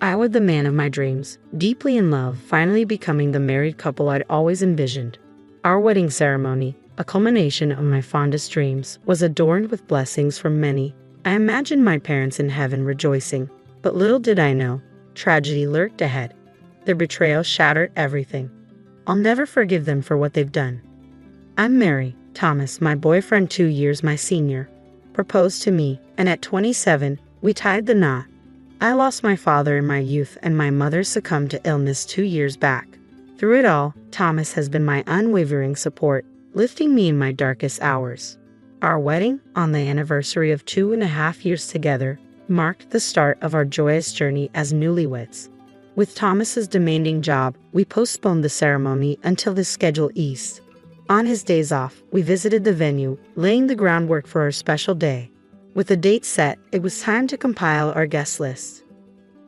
I was the man of my dreams, deeply in love, finally becoming the married couple I'd always envisioned. Our wedding ceremony, a culmination of my fondest dreams, was adorned with blessings from many. I imagined my parents in heaven rejoicing, but little did I know, tragedy lurked ahead. Their betrayal shattered everything. I'll never forgive them for what they've done. I'm Mary. Thomas, my boyfriend 2 years my senior, proposed to me, and at 27, we tied the knot. I lost my father in my youth and my mother succumbed to illness 2 years back. Through it all, Thomas has been my unwavering support, lifting me in my darkest hours. Our wedding, on the anniversary of 2.5 years together, marked the start of our joyous journey as newlyweds. With Thomas's demanding job, we postponed the ceremony until the schedule eased. On his days off, we visited the venue, laying the groundwork for our special day. With the date set, it was time to compile our guest list.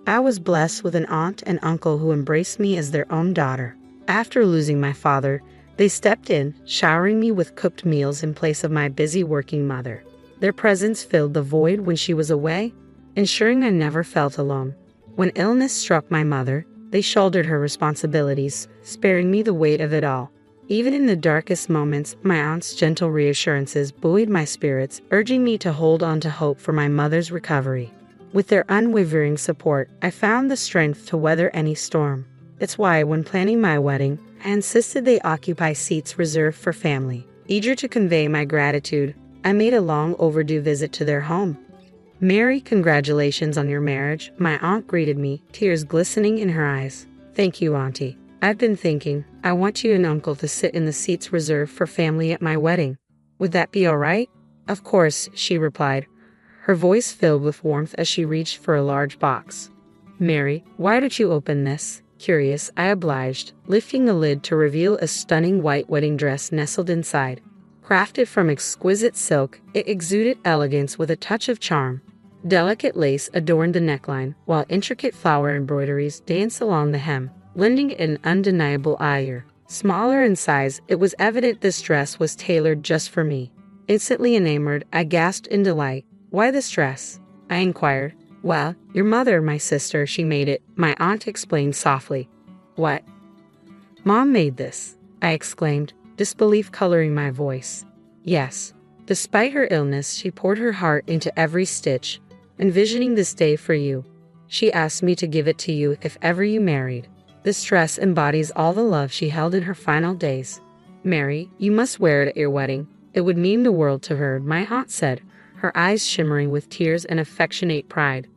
I was blessed with an aunt and uncle who embraced me as their own daughter. After losing my father, they stepped in, showering me with cooked meals in place of my busy working mother. Their presence filled the void when she was away, ensuring I never felt alone. When illness struck my mother, they shouldered her responsibilities, sparing me the weight of it all. Even in the darkest moments, my aunt's gentle reassurances buoyed my spirits, urging me to hold on to hope for my mother's recovery. With their unwavering support, I found the strength to weather any storm. It's why, when planning my wedding, I insisted they occupy seats reserved for family. Eager to convey my gratitude, I made a long overdue visit to their home. "Mary, congratulations on your marriage," my aunt greeted me, tears glistening in her eyes. "Thank you, Auntie. I've been thinking, I want you and Uncle to sit in the seats reserved for family at my wedding. Would that be all right?" "Of course," she replied, her voice filled with warmth as she reached for a large box. "Mary, why don't you open this?" Curious, I obliged, lifting the lid to reveal a stunning white wedding dress nestled inside. Crafted from exquisite silk, it exuded elegance with a touch of charm. Delicate lace adorned the neckline, while intricate flower embroideries danced along the hem, lending it an undeniable allure. Smaller in size, it was evident this dress was tailored just for me. Instantly enamored, I gasped in delight. "Why this dress?" I inquired. "Well, your mother, my sister, she made it," my aunt explained softly. "What? Mom made this?" I exclaimed, disbelief coloring my voice. "Yes. Despite her illness, she poured her heart into every stitch, envisioning this day for you. She asked me to give it to you if ever you married. This dress embodies all the love she held in her final days. Mary, you must wear it at your wedding. It would mean the world to her," my aunt said, her eyes shimmering with tears and affectionate pride.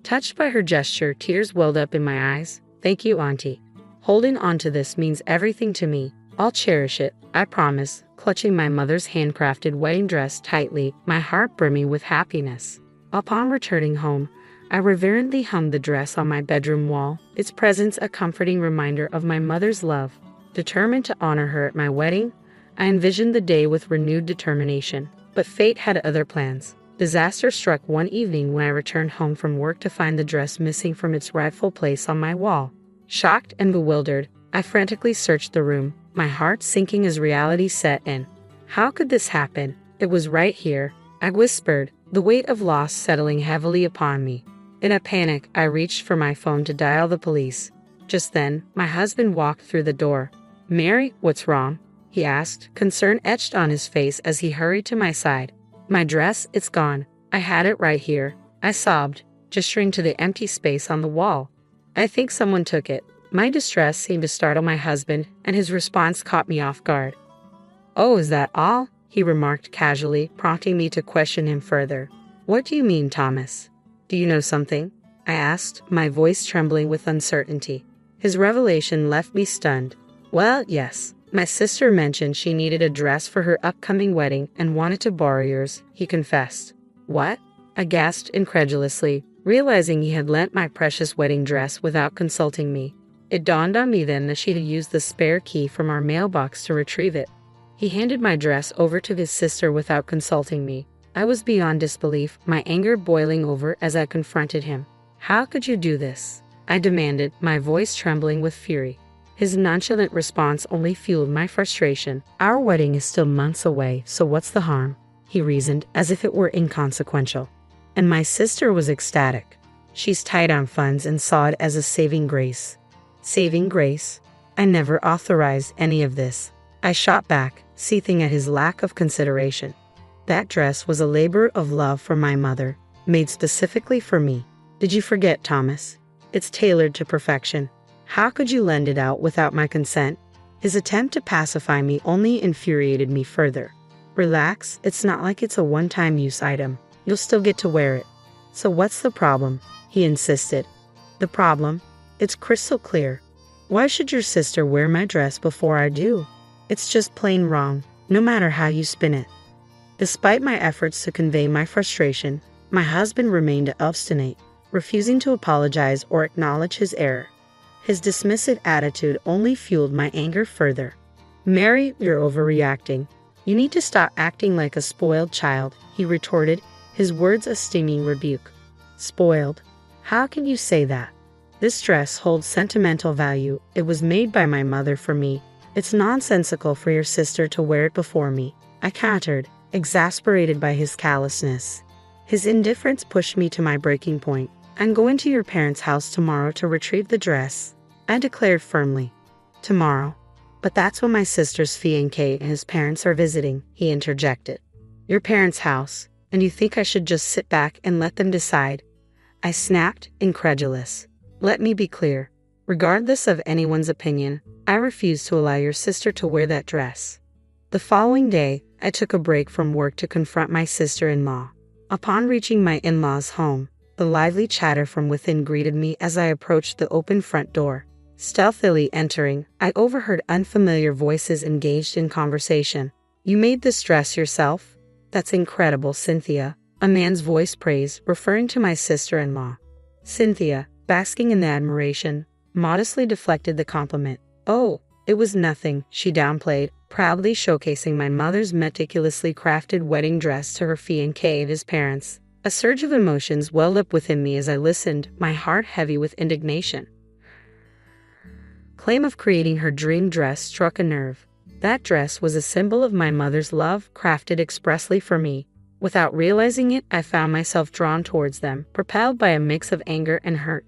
Touched by her gesture, tears welled up in my eyes. "Thank you, Auntie. Holding on to this means everything to me. I'll cherish it, I promise," clutching my mother's handcrafted wedding dress tightly, my heart brimming with happiness. Upon returning home, I reverently hung the dress on my bedroom wall, its presence a comforting reminder of my mother's love. Determined to honor her at my wedding, I envisioned the day with renewed determination. But fate had other plans. Disaster struck one evening when I returned home from work to find the dress missing from its rightful place on my wall. Shocked and bewildered, I frantically searched the room, my heart sinking as reality set in. How could this happen? It was right here, I whispered, the weight of loss settling heavily upon me. In a panic, I reached for my phone to dial the police. Just then, my husband walked through the door. "Mary, what's wrong?" he asked, concern etched on his face as he hurried to my side. "My dress, it's gone. I had it right here," I sobbed, gesturing to the empty space on the wall. "I think someone took it." My distress seemed to startle my husband, and his response caught me off guard. "Oh, is that all?" he remarked casually, prompting me to question him further. "What do you mean, Thomas? Do you know something?" I asked, my voice trembling with uncertainty. His revelation left me stunned. "Well, yes. My sister mentioned she needed a dress for her upcoming wedding and wanted to borrow yours," he confessed. "What?" I gasped incredulously, realizing he had lent my precious wedding dress without consulting me. It dawned on me then that she had used the spare key from our mailbox to retrieve it. He handed my dress over to his sister without consulting me. I was beyond disbelief, my anger boiling over as I confronted him. "How could you do this?" I demanded, my voice trembling with fury. His nonchalant response only fueled my frustration. "Our wedding is still months away, so what's the harm?" he reasoned, as if it were inconsequential. And my sister was ecstatic. She's tight on funds and saw it as a saving grace. Saving grace? I never authorized any of this. I shot back, seething at his lack of consideration. That dress was a labor of love from my mother, made specifically for me. Did you forget, Thomas? It's tailored to perfection. How could you lend it out without my consent? His attempt to pacify me only infuriated me further. Relax, it's not like it's a one-time use item. You'll still get to wear it. So what's the problem? He insisted. The problem? It's crystal clear. Why should your sister wear my dress before I do? It's just plain wrong, no matter how you spin it. Despite my efforts to convey my frustration, my husband remained obstinate, refusing to apologize or acknowledge his error. His dismissive attitude only fueled my anger further. Mary, you're overreacting. You need to stop acting like a spoiled child, he retorted, his words a stinging rebuke. Spoiled? How can you say that? This dress holds sentimental value. It was made by my mother for me. It's nonsensical for your sister to wear it before me, I countered, exasperated by his callousness. His indifference pushed me to my breaking point. I'm going to your parents' house tomorrow to retrieve the dress, I declared firmly. Tomorrow? But that's when my sister's fiancé and his parents are visiting, he interjected. Your parents' house, and you think I should just sit back and let them decide? I snapped, incredulous. Let me be clear. Regardless of anyone's opinion, I refuse to allow your sister to wear that dress. The following day, I took a break from work to confront my sister-in-law. Upon reaching my in-laws' home, the lively chatter from within greeted me as I approached the open front door. Stealthily entering, I overheard unfamiliar voices engaged in conversation. You made this dress yourself? That's incredible, Cynthia. A man's voice praised, referring to my sister-in-law. Cynthia, basking in the admiration, modestly deflected the compliment. Oh, it was nothing, she downplayed, proudly showcasing my mother's meticulously crafted wedding dress to her fiancé and his parents. A surge of emotions welled up within me as I listened, my heart heavy with indignation. Claim of creating her dream dress struck a nerve. That dress was a symbol of my mother's love, crafted expressly for me. Without realizing it, I found myself drawn towards them, propelled by a mix of anger and hurt.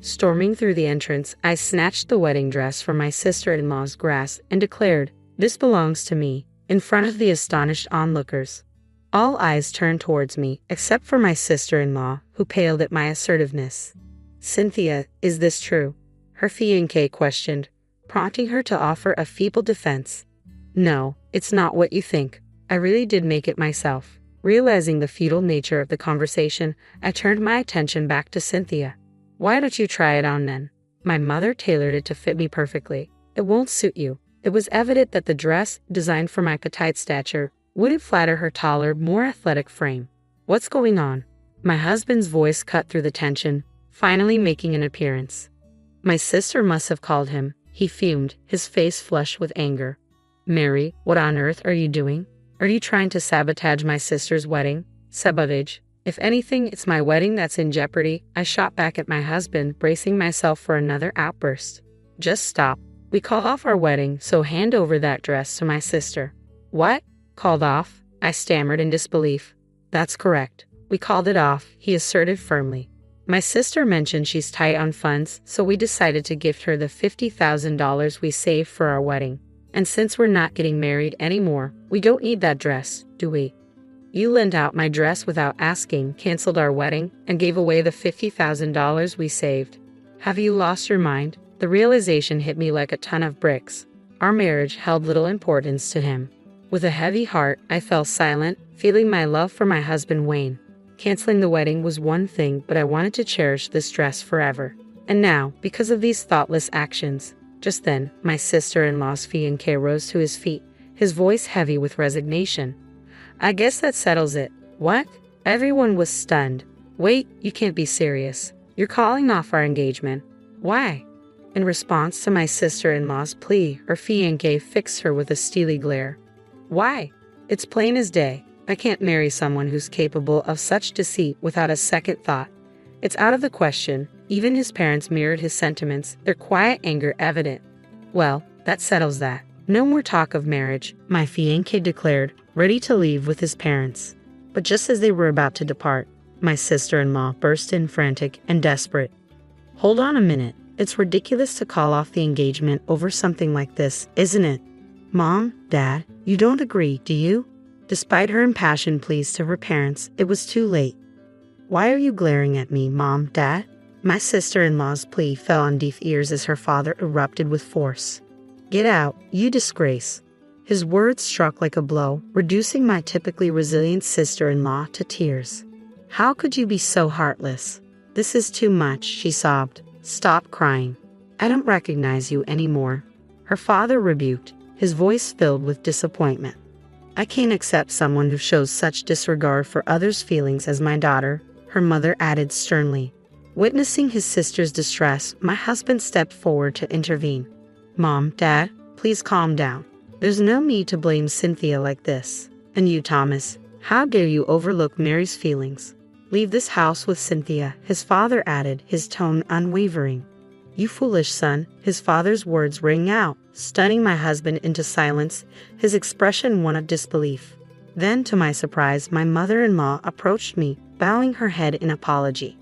Storming through the entrance, I snatched the wedding dress from my sister-in-law's grasp and declared, "This belongs to me," in front of the astonished onlookers. All eyes turned towards me, except for my sister-in-law, who paled at my assertiveness. Cynthia, is this true? Her fiancé questioned, prompting her to offer a feeble defense. No, it's not what you think. I really did make it myself. Realizing the futile nature of the conversation, I turned my attention back to Cynthia. Why don't you try it on then? My mother tailored it to fit me perfectly. It won't suit you. It was evident that the dress, designed for my petite stature, wouldn't flatter her taller, more athletic frame. What's going on? My husband's voice cut through the tension, finally making an appearance. My sister must have called him. He fumed, his face flushed with anger. Mary, what on earth are you doing? Are you trying to sabotage my sister's wedding? Sabotage. If anything, it's my wedding that's in jeopardy. I shot back at my husband, bracing myself for another outburst. Just stop. We called off our wedding, so hand over that dress to my sister. What? Called off? I stammered in disbelief. That's correct. We called it off, he asserted firmly. My sister mentioned she's tight on funds, so we decided to gift her the $50,000 we saved for our wedding. And since we're not getting married anymore, we don't need that dress, do we? You lent out my dress without asking, canceled our wedding, and gave away the $50,000 we saved. Have you lost your mind? The realization hit me like a ton of bricks. Our marriage held little importance to him. With a heavy heart, I fell silent, feeling my love for my husband wane. Canceling the wedding was one thing, but I wanted to cherish this dress forever. And now, because of these thoughtless actions, just then, my sister-in-law's fiancé rose to his feet, his voice heavy with resignation. I guess that settles it. What? Everyone was stunned. Wait, you can't be serious. You're calling off our engagement. Why? In response to my sister-in-law's plea, her fiancé fixed her with a steely glare. Why? It's plain as day. I can't marry someone who's capable of such deceit without a second thought. It's out of the question. Even his parents mirrored his sentiments, their quiet anger evident. Well, that settles that. No more talk of marriage, my fiancé declared, ready to leave with his parents. But just as they were about to depart, My sister-in-law burst in, frantic and desperate. Hold on a minute. It's ridiculous to call off the engagement over something like this, isn't it? Mom, Dad, you don't agree, do you? Despite her impassioned pleas to her parents, it was too late. Why are you glaring at me, Mom, Dad? My sister-in-law's plea fell on deaf ears as her father erupted with force. Get out, you disgrace. His words struck like a blow, reducing my typically resilient sister-in-law to tears. How could you be so heartless? This is too much, she sobbed. Stop crying. I don't recognize you anymore. Her father rebuked, his voice filled with disappointment. I can't accept someone who shows such disregard for others' feelings as my daughter, her mother added sternly. Witnessing his sister's distress, my husband stepped forward to intervene. Mom, Dad, please calm down. There's no need to blame Cynthia like this. And you, Thomas, how dare you overlook Mary's feelings? Leave this house with Cynthia, his father added, his tone unwavering. You foolish son, his father's words rang out, stunning my husband into silence, his expression one of disbelief. Then, to my surprise, my mother-in-law approached me, bowing her head in apology.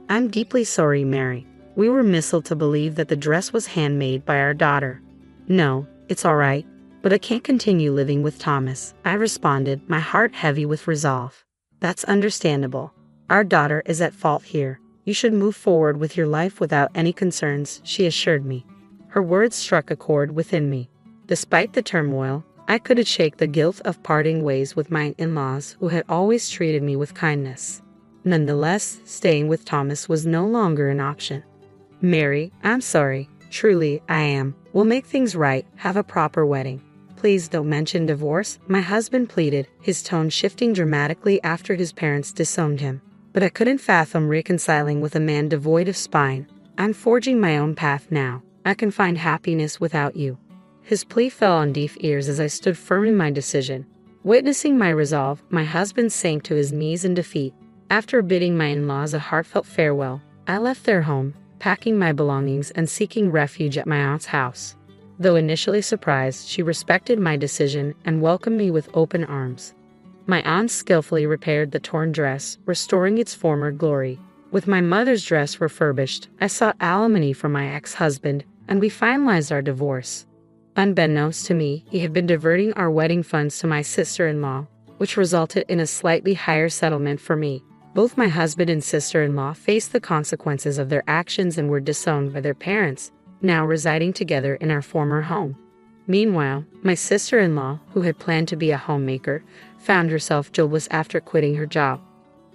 I'm deeply sorry, Mary. We were misled to believe that the dress was handmade by our daughter. No, it's all right, but I can't continue living with Thomas, I responded, my heart heavy with resolve. That's understandable. Our daughter is at fault here. You should move forward with your life without any concerns, she assured me. Her words struck a chord within me. Despite the turmoil, I couldn't shake the guilt of parting ways with my in-laws who had always treated me with kindness. Nonetheless, staying with Thomas was no longer an option. Mary, I'm sorry. Truly, I am. We'll make things right. Have a proper wedding. Please don't mention divorce, my husband pleaded, his tone shifting dramatically after his parents disowned him. But I couldn't fathom reconciling with a man devoid of spine. I'm forging my own path now. I can find happiness without you. His plea fell on deaf ears as I stood firm in my decision. Witnessing my resolve, my husband sank to his knees in defeat. After bidding my in-laws a heartfelt farewell, I left their home, packing my belongings and seeking refuge at my aunt's house. Though initially surprised, she respected my decision and welcomed me with open arms. My aunt skillfully repaired the torn dress, restoring its former glory. With my mother's dress refurbished, I sought alimony from my ex-husband, and we finalized our divorce. Unbeknownst to me, he had been diverting our wedding funds to my sister-in-law, which resulted in a slightly higher settlement for me. Both my husband and sister-in-law faced the consequences of their actions and were disowned by their parents, now residing together in our former home. Meanwhile, my sister-in-law, who had planned to be a homemaker, found herself jobless after quitting her job.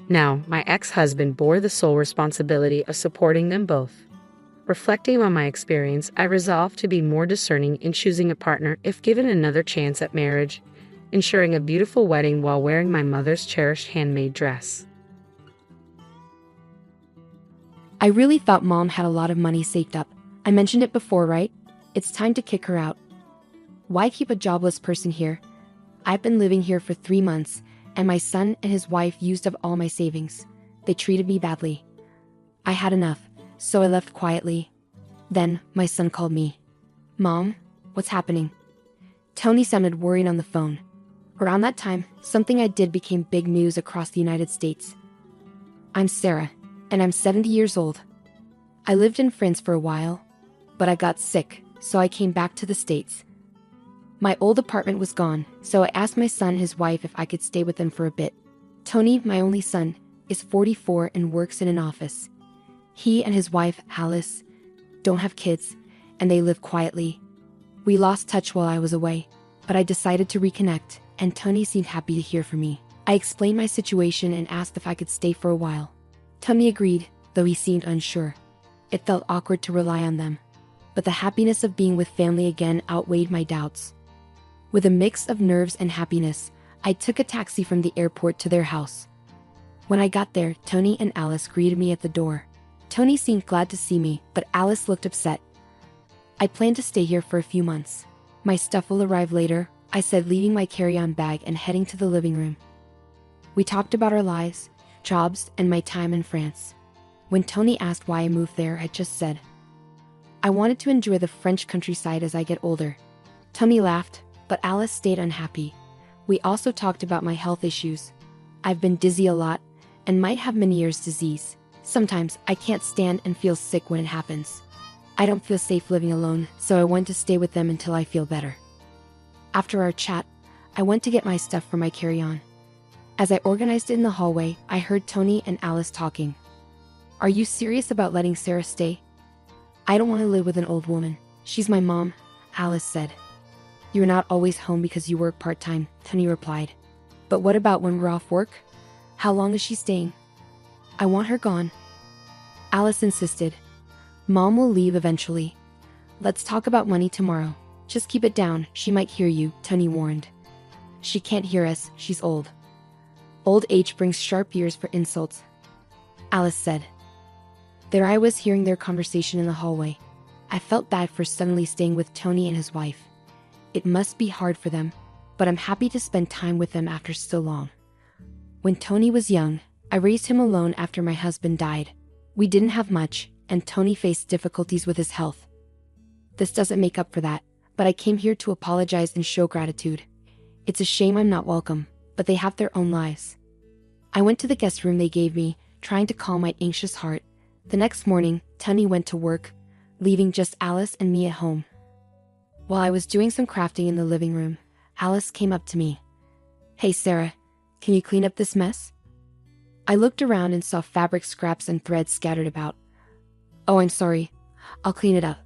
Now, my ex-husband bore the sole responsibility of supporting them both. Reflecting on my experience, I resolved to be more discerning in choosing a partner if given another chance at marriage, ensuring a beautiful wedding while wearing my mother's cherished handmade dress. I really thought Mom had a lot of money saved up. I mentioned it before, right? It's time to kick her out. Why keep a jobless person here? I've been living here for 3 months, and my son and his wife used up all my savings. They treated me badly. I had enough, so I left quietly. Then, my son called me. Mom, what's happening? Tony sounded worried on the phone. Around that time, something I did became big news across the United States. I'm Sarah, and I'm 70 years old. I lived in France for a while, but I got sick, so I came back to the States. My old apartment was gone, so I asked my son and his wife if I could stay with them for a bit. Tony, my only son, is 44 and works in an office. He and his wife, Alice, don't have kids, and they live quietly. We lost touch while I was away, but I decided to reconnect, and Tony seemed happy to hear from me. I explained my situation and asked if I could stay for a while. Tony agreed, though he seemed unsure. It felt awkward to rely on them, but the happiness of being with family again outweighed my doubts. With a mix of nerves and happiness, I took a taxi from the airport to their house. When I got there, Tony and Alice greeted me at the door. Tony seemed glad to see me, but Alice looked upset. I plan to stay here for a few months. My stuff will arrive later, I said, leaving my carry-on bag and heading to the living room. We talked about our lives, jobs, and my time in France. When Tony asked why I moved there, I just said, I wanted to enjoy the French countryside as I get older. Tony laughed, but Alice stayed unhappy. We also talked about my health issues. I've been dizzy a lot, and might have Meniere's disease. Sometimes I can't stand and feel sick when it happens. I don't feel safe living alone, so I want to stay with them until I feel better. After our chat, I went to get my stuff for my carry-on. As I organized it in the hallway, I heard Tony and Alice talking. "Are you serious about letting Sarah stay?" "I don't want to live with an old woman. She's my mom," Alice said. "You're not always home because you work part-time," Tony replied. "But what about when we're off work? How long is she staying?" "I want her gone," Alice insisted. "Mom will leave eventually. Let's talk about money tomorrow. Just keep it down, she might hear you," Tony warned. "She can't hear us, she's old." "Old age brings sharp ears for insults," Alice said. There I was hearing their conversation in the hallway. I felt bad for suddenly staying with Tony and his wife. It must be hard for them, but I'm happy to spend time with them after so long. When Tony was young, I raised him alone after my husband died. We didn't have much, and Tony faced difficulties with his health. This doesn't make up for that, but I came here to apologize and show gratitude. It's a shame I'm not welcome, but they have their own lives. I went to the guest room they gave me, trying to calm my anxious heart. The next morning, Tony went to work, leaving just Alice and me at home. While I was doing some crafting in the living room, Alice came up to me. "Hey Sarah, can you clean up this mess?" I looked around and saw fabric scraps and threads scattered about. "Oh, I'm sorry. I'll clean it up.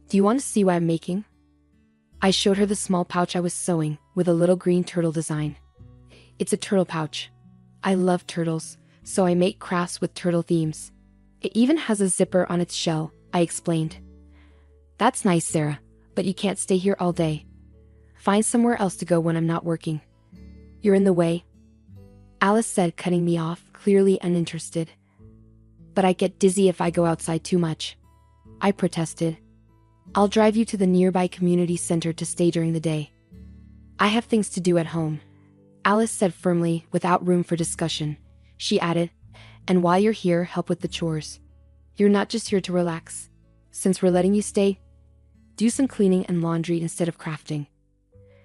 Do you want to see what I'm making?" I showed her the small pouch I was sewing, with a little green turtle design. "It's a turtle pouch. I love turtles, so I make crafts with turtle themes. It even has a zipper on its shell," I explained. "That's nice, Sarah, but you can't stay here all day. Find somewhere else to go when I'm not working. You're in the way," Alice said, cutting me off, clearly uninterested. "But I get dizzy if I go outside too much," I protested. "I'll drive you to the nearby community center to stay during the day. I have things to do at home," Alice said firmly, without room for discussion. She added, "And while you're here, help with the chores. You're not just here to relax. Since we're letting you stay, do some cleaning and laundry instead of crafting."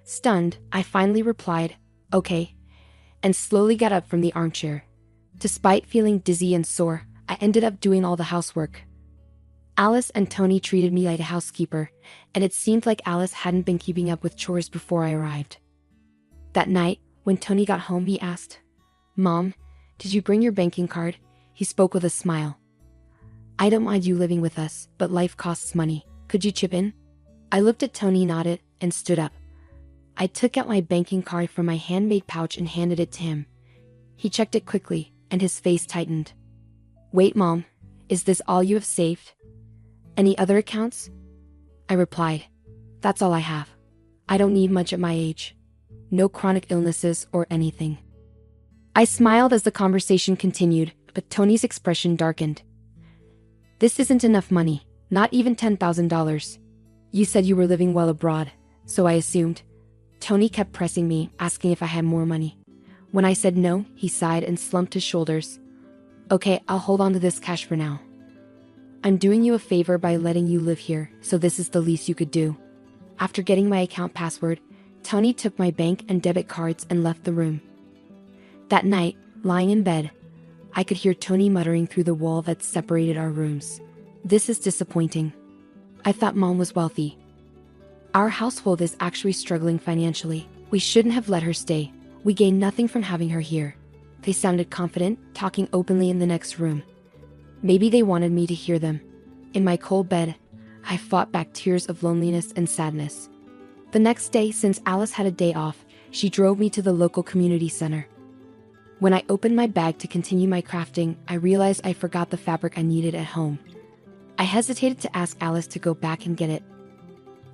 Stunned, I finally replied, "Okay," and slowly got up from the armchair. Despite feeling dizzy and sore, I ended up doing all the housework. Alice and Tony treated me like a housekeeper, and it seemed like Alice hadn't been keeping up with chores before I arrived. That night, when Tony got home, he asked, "Mom, did you bring your banking card?" He spoke with a smile. "I don't mind you living with us, but life costs money. Could you chip in?" I looked at Tony, nodded, and stood up. I took out my banking card from my handmade pouch and handed it to him. He checked it quickly, and his face tightened. "Wait, Mom, is this all you have saved? Any other accounts?" I replied, "That's all I have. I don't need much at my age. No chronic illnesses or anything." I smiled as the conversation continued, but Tony's expression darkened. "This isn't enough money, not even $10,000. You said you were living well abroad, so I assumed." Tony kept pressing me, asking if I had more money. When I said no, he sighed and slumped his shoulders. "Okay, I'll hold on to this cash for now. I'm doing you a favor by letting you live here, so this is the least you could do." After getting my account password, Tony took my bank and debit cards and left the room. That night, lying in bed, I could hear Tony muttering through the wall that separated our rooms. "This is disappointing. I thought Mom was wealthy. Our household is actually struggling financially. We shouldn't have let her stay. We gain nothing from having her here." They sounded confident, talking openly in the next room. Maybe they wanted me to hear them. In my cold bed, I fought back tears of loneliness and sadness. The next day, since Alice had a day off, she drove me to the local community center. When I opened my bag to continue my crafting, I realized I forgot the fabric I needed at home. I hesitated to ask Alice to go back and get it.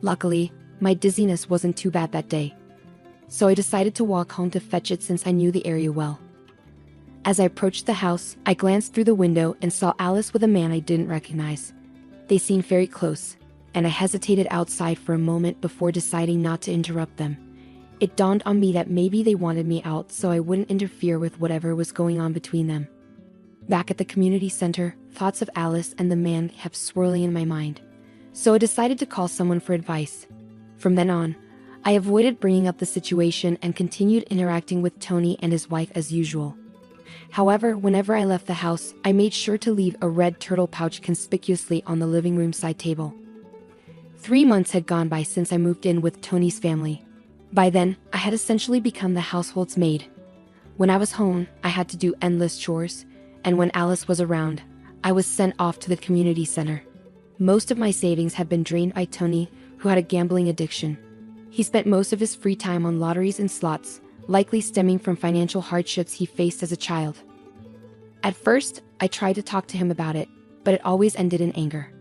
Luckily, my dizziness wasn't too bad that day, so I decided to walk home to fetch it since I knew the area well. As I approached the house, I glanced through the window and saw Alice with a man I didn't recognize. They seemed very close, and I hesitated outside for a moment before deciding not to interrupt them. It dawned on me that maybe they wanted me out so I wouldn't interfere with whatever was going on between them. Back at the community center, thoughts of Alice and the man kept swirling in my mind, so I decided to call someone for advice. From then on, I avoided bringing up the situation and continued interacting with Tony and his wife as usual. However, whenever I left the house, I made sure to leave a red turtle pouch conspicuously on the living room side table. 3 months had gone by since I moved in with Tony's family. By then, I had essentially become the household's maid. When I was home, I had to do endless chores, and when Alice was around, I was sent off to the community center. Most of my savings had been drained by Tony, who had a gambling addiction. He spent most of his free time on lotteries and slots, likely stemming from financial hardships he faced as a child. At first, I tried to talk to him about it, but it always ended in anger.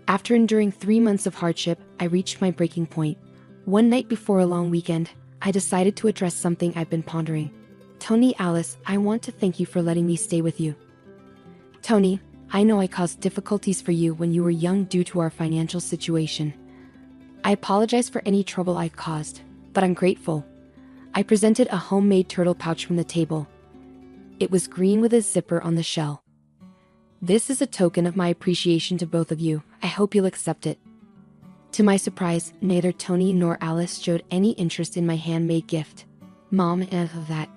After enduring 3 months of hardship, I reached my breaking point. One night before a long weekend, I decided to address something I've been pondering. Tony, Alice, I want to thank you for letting me stay with you. Tony, I know I caused difficulties for you when you were young due to our financial situation. I apologize for any trouble I've caused, but I'm grateful. I presented a homemade turtle pouch from the table. It was green with a zipper on the shell. This is a token of my appreciation to both of you. I hope you'll accept it. To my surprise, neither Tony nor Alice showed any interest in my handmade gift. Mom, enough of that.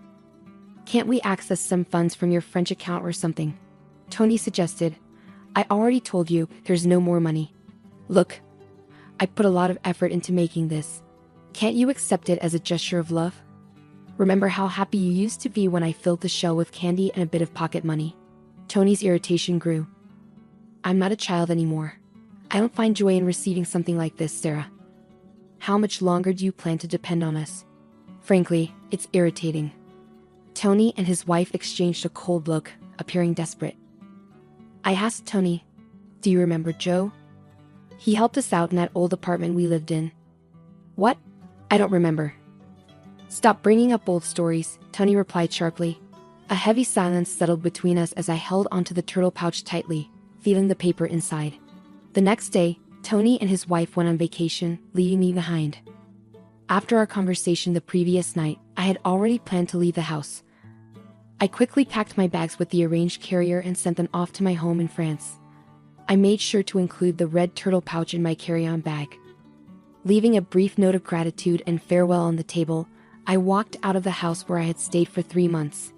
Can't we access some funds from your French account or something? Tony suggested. I already told you there's no more money. Look, I put a lot of effort into making this. Can't you accept it as a gesture of love? Remember how happy you used to be when I filled the shell with candy and a bit of pocket money? Tony's irritation grew. I'm not a child anymore. I don't find joy in receiving something like this, Sarah. How much longer do you plan to depend on us? Frankly, it's irritating. Tony and his wife exchanged a cold look, appearing desperate. I asked Tony, do you remember Joe? He helped us out in that old apartment we lived in. What? I don't remember. Stop bringing up old stories, Tony replied sharply. A heavy silence settled between us as I held onto the turtle pouch tightly, feeling the paper inside. The next day, Tony and his wife went on vacation, leaving me behind. After our conversation the previous night, I had already planned to leave the house. I quickly packed my bags with the arranged carrier and sent them off to my home in France. I made sure to include the red turtle pouch in my carry-on bag. Leaving a brief note of gratitude and farewell on the table, I walked out of the house where I had stayed for 3 months.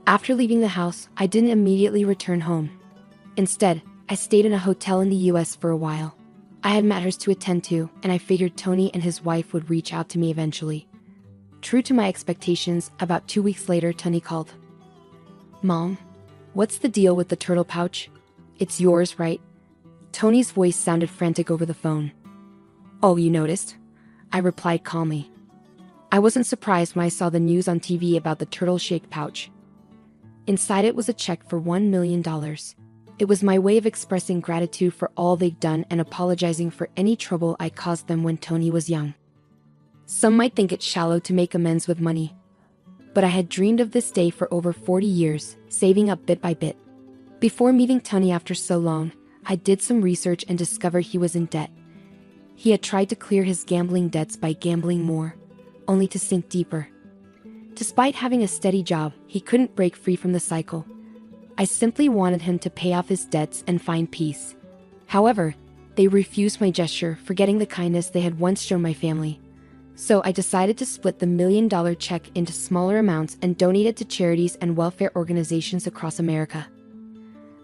After leaving the house, I didn't immediately return home. Instead, I stayed in a hotel in the US for a while. I had matters to attend to, and I figured Tony and his wife would reach out to me eventually. True to my expectations, about 2 weeks later, Tony called. Mom, what's the deal with the turtle pouch? It's yours, right? Tony's voice sounded frantic over the phone. Oh, you noticed? I replied calmly. I wasn't surprised when I saw the news on TV about the turtle-shaped pouch. Inside it was a check for $1 million. It was my way of expressing gratitude for all they'd done and apologizing for any trouble I caused them when Tony was young. Some might think it shallow to make amends with money, but I had dreamed of this day for over 40 years, saving up bit by bit. Before meeting Tony after so long, I did some research and discovered he was in debt. He had tried to clear his gambling debts by gambling more, only to sink deeper. Despite having a steady job, he couldn't break free from the cycle. I simply wanted him to pay off his debts and find peace. However, they refused my gesture, forgetting the kindness they had once shown my family. So I decided to split the $1 million check into smaller amounts and donate it to charities and welfare organizations across America.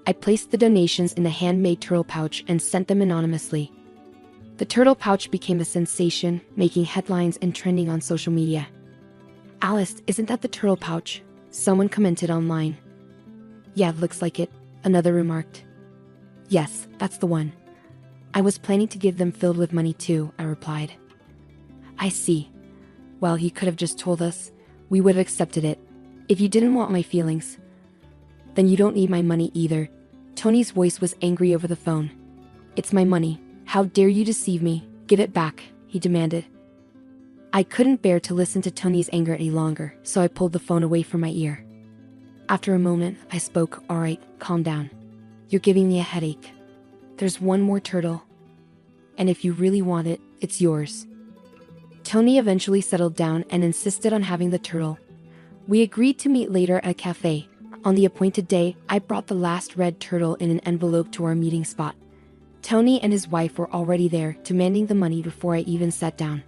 I placed the donations in the handmade turtle pouch and sent them anonymously. The turtle pouch became a sensation, making headlines and trending on social media. Alice, isn't that the turtle pouch? Someone commented online. Yeah, looks like it, another remarked. Yes, that's the one. I was planning to give them filled with money too, I replied. I see. Well, he could have just told us. We would have accepted it. If you didn't want my feelings, then you don't need my money either. Tony's voice was angry over the phone. It's my money. How dare you deceive me? Give it back, he demanded. I couldn't bear to listen to Tony's anger any longer, so I pulled the phone away from my ear. After a moment, I spoke. All right, calm down. You're giving me a headache. There's one more turtle. And if you really want it, it's yours. Tony eventually settled down and insisted on having the turtle. We agreed to meet later at a cafe. On the appointed day, I brought the last red turtle in an envelope to our meeting spot. Tony and his wife were already there, demanding the money before I even sat down.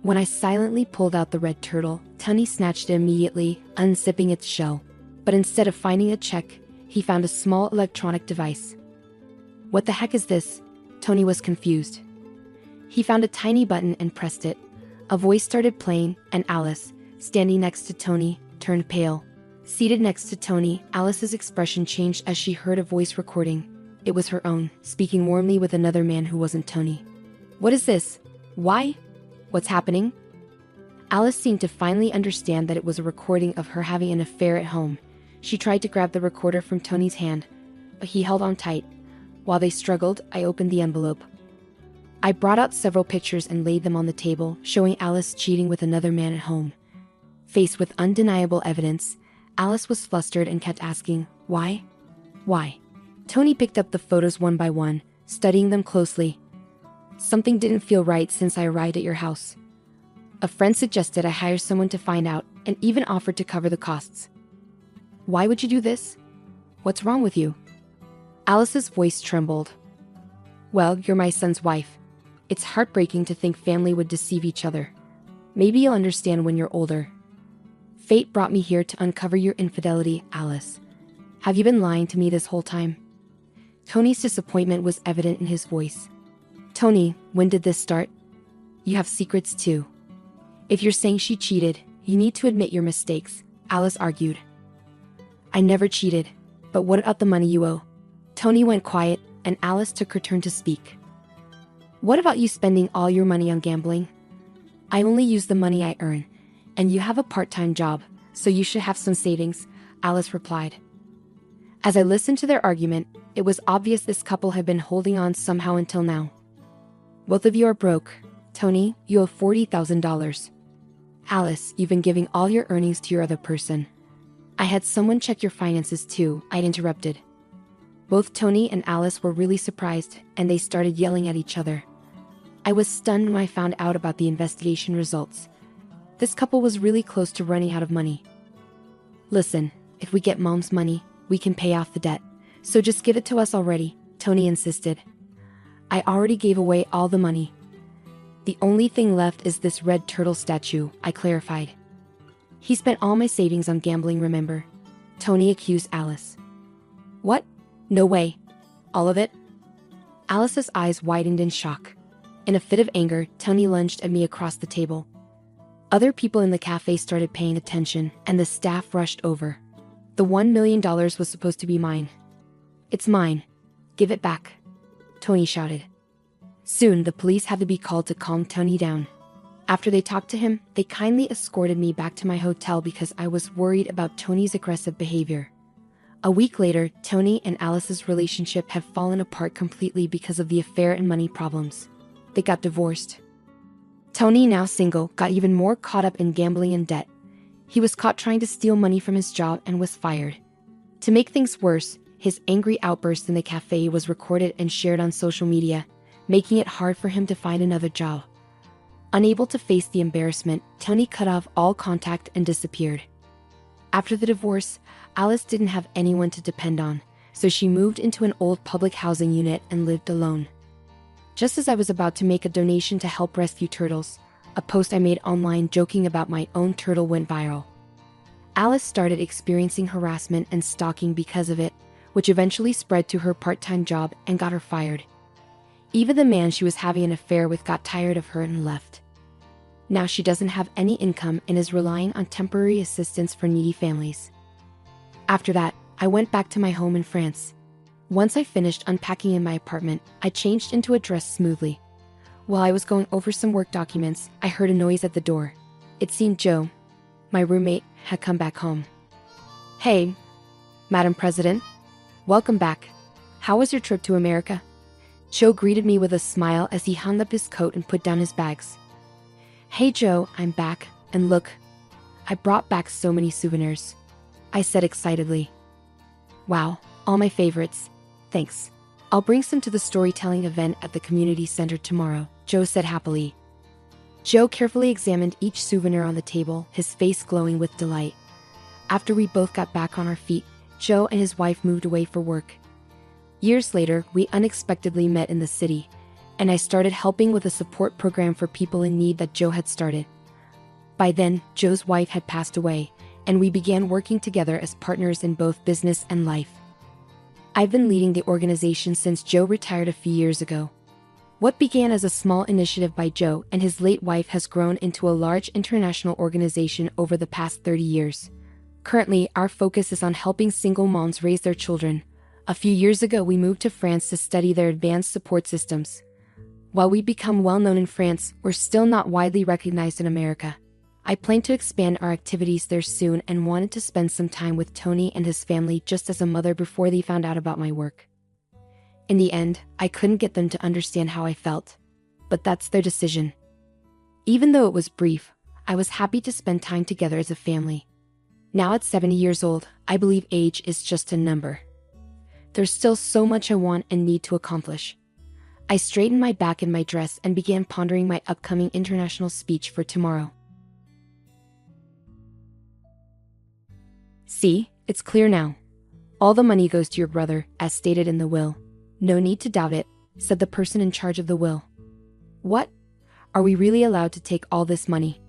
When I silently pulled out the red turtle, Tony snatched it immediately, unzipping its shell. But instead of finding a check, he found a small electronic device. What the heck is this? Tony was confused. He found a tiny button and pressed it. A voice started playing, and Alice, standing next to Tony, turned pale. Seated next to Tony, Alice's expression changed as she heard a voice recording. It was her own, speaking warmly with another man who wasn't Tony. What is this? Why? What's happening? Alice seemed to finally understand that it was a recording of her having an affair at home. She tried to grab the recorder from Tony's hand, but he held on tight. While they struggled, I opened the envelope. I brought out several pictures and laid them on the table, showing Alice cheating with another man at home. Faced with undeniable evidence, Alice was flustered and kept asking, why? Why? Tony picked up the photos one by one, studying them closely. Something didn't feel right since I arrived at your house. A friend suggested I hire someone to find out, and even offered to cover the costs. Why would you do this? What's wrong with you? Alice's voice trembled. Well, you're my son's wife. It's heartbreaking to think family would deceive each other. Maybe you'll understand when you're older. Fate brought me here to uncover your infidelity, Alice. Have you been lying to me this whole time? Tony's disappointment was evident in his voice. Tony, when did this start? You have secrets too. If you're saying she cheated, you need to admit your mistakes, Alice argued. I never cheated, but what about the money you owe? Tony went quiet, and Alice took her turn to speak. What about you spending all your money on gambling? I only use the money I earn, and you have a part-time job, so you should have some savings, Alice replied. As I listened to their argument, it was obvious this couple had been holding on somehow until now. Both of you are broke. Tony, you owe $40,000. Alice, you've been giving all your earnings to your other person. I had someone check your finances too, I interrupted. Both Tony and Alice were really surprised, and they started yelling at each other. I was stunned when I found out about the investigation results. This couple was really close to running out of money. Listen, if we get Mom's money, we can pay off the debt. So just give it to us already, Tony insisted. I already gave away all the money. The only thing left is this red turtle statue, I clarified. He spent all my savings on gambling, remember? Tony accused Alice. What? No way. All of it? Alice's eyes widened in shock. In a fit of anger, Tony lunged at me across the table. Other people in the cafe started paying attention, and the staff rushed over. The $1 million was supposed to be mine. It's mine. Give it back, Tony shouted. Soon, the police had to be called to calm Tony down. After they talked to him, they kindly escorted me back to my hotel because I was worried about Tony's aggressive behavior. A week later, Tony and Alice's relationship had fallen apart completely because of the affair and money problems. They got divorced. Tony, now single, got even more caught up in gambling and debt. He was caught trying to steal money from his job and was fired. To make things worse, his angry outburst in the cafe was recorded and shared on social media, making it hard for him to find another job. Unable to face the embarrassment, Tony cut off all contact and disappeared. After the divorce, Alice didn't have anyone to depend on, so she moved into an old public housing unit and lived alone. Just as I was about to make a donation to help rescue turtles, a post I made online joking about my own turtle went viral. Alice started experiencing harassment and stalking because of it, which eventually spread to her part-time job and got her fired. Even the man she was having an affair with got tired of her and left. Now she doesn't have any income and is relying on temporary assistance for needy families. After that, I went back to my home in France. Once I finished unpacking in my apartment, I changed into a dress smoothly. While I was going over some work documents, I heard a noise at the door. It seemed Joe, my roommate, had come back home. Hey, Madam President. Welcome back. How was your trip to America? Joe greeted me with a smile as he hung up his coat and put down his bags. Hey Joe, I'm back, and look, I brought back so many souvenirs, I said excitedly. Wow, all my favorites. Thanks. I'll bring some to the storytelling event at the community center tomorrow, Joe said happily. Joe carefully examined each souvenir on the table, his face glowing with delight. After we both got back on our feet, Joe and his wife moved away for work. Years later, we unexpectedly met in the city, and I started helping with a support program for people in need that Joe had started. By then, Joe's wife had passed away, and we began working together as partners in both business and life. I've been leading the organization since Joe retired a few years ago. What began as a small initiative by Joe and his late wife has grown into a large international organization over the past 30 years. Currently, our focus is on helping single moms raise their children. A few years ago, we moved to France to study their advanced support systems. While we've become well known in France, we're still not widely recognized in America. I plan to expand our activities there soon and wanted to spend some time with Tony and his family just as a mother before they found out about my work. In the end, I couldn't get them to understand how I felt. But that's their decision. Even though it was brief, I was happy to spend time together as a family. Now at 70 years old, I believe age is just a number. There's still so much I want and need to accomplish. I straightened my back in my dress and began pondering my upcoming international speech for tomorrow. See, it's clear now. All the money goes to your brother, as stated in the will. No need to doubt it, said the person in charge of the will. What? Are we really allowed to take all this money?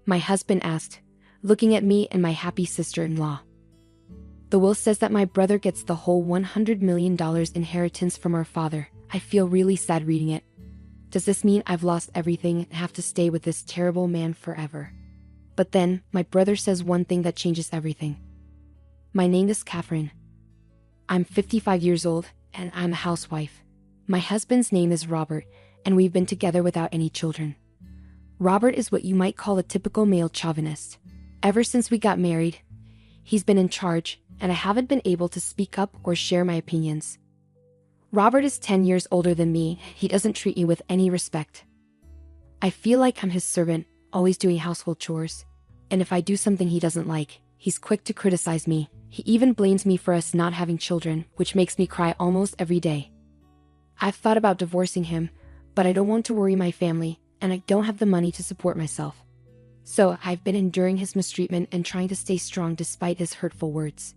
My husband asked, looking at me and my happy sister-in-law. The will says that my brother gets the whole $100 million inheritance from our father. I feel really sad reading it. Does this mean I've lost everything and have to stay with this terrible man forever? But then, my brother says one thing that changes everything. My name is Catherine. I'm 55 years old, and I'm a housewife. My husband's name is Robert, and we've been together without any children. Robert is what you might call a typical male chauvinist. Ever since we got married, he's been in charge, and I haven't been able to speak up or share my opinions. Robert is 10 years older than me. He doesn't treat me with any respect. I feel like I'm his servant, always doing household chores. And if I do something he doesn't like, he's quick to criticize me. He even blames me for us not having children, which makes me cry almost every day. I've thought about divorcing him, but I don't want to worry my family, and I don't have the money to support myself. So I've been enduring his mistreatment and trying to stay strong despite his hurtful words.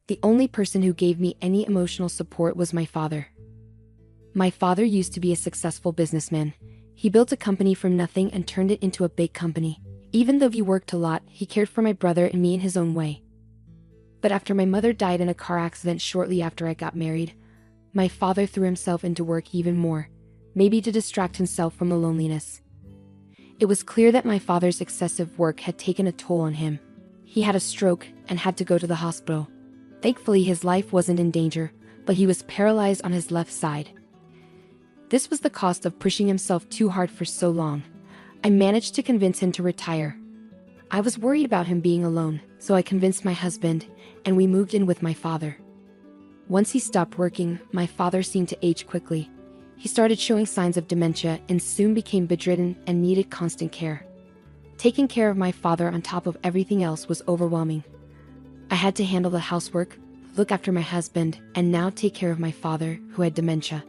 The only person who gave me any emotional support was my father. My father used to be a successful businessman. He built a company from nothing and turned it into a big company. Even though he worked a lot, he cared for my brother and me in his own way. But after my mother died in a car accident shortly after I got married, my father threw himself into work even more, maybe to distract himself from the loneliness. It was clear that my father's excessive work had taken a toll on him. He had a stroke and had to go to the hospital. Thankfully, his life wasn't in danger, but he was paralyzed on his left side. This was the cost of pushing himself too hard for so long. I managed to convince him to retire. I was worried about him being alone, so I convinced my husband, and we moved in with my father. Once he stopped working, my father seemed to age quickly. He started showing signs of dementia and soon became bedridden and needed constant care. Taking care of my father on top of everything else was overwhelming. I had to handle the housework, look after my husband, and now take care of my father, who had dementia.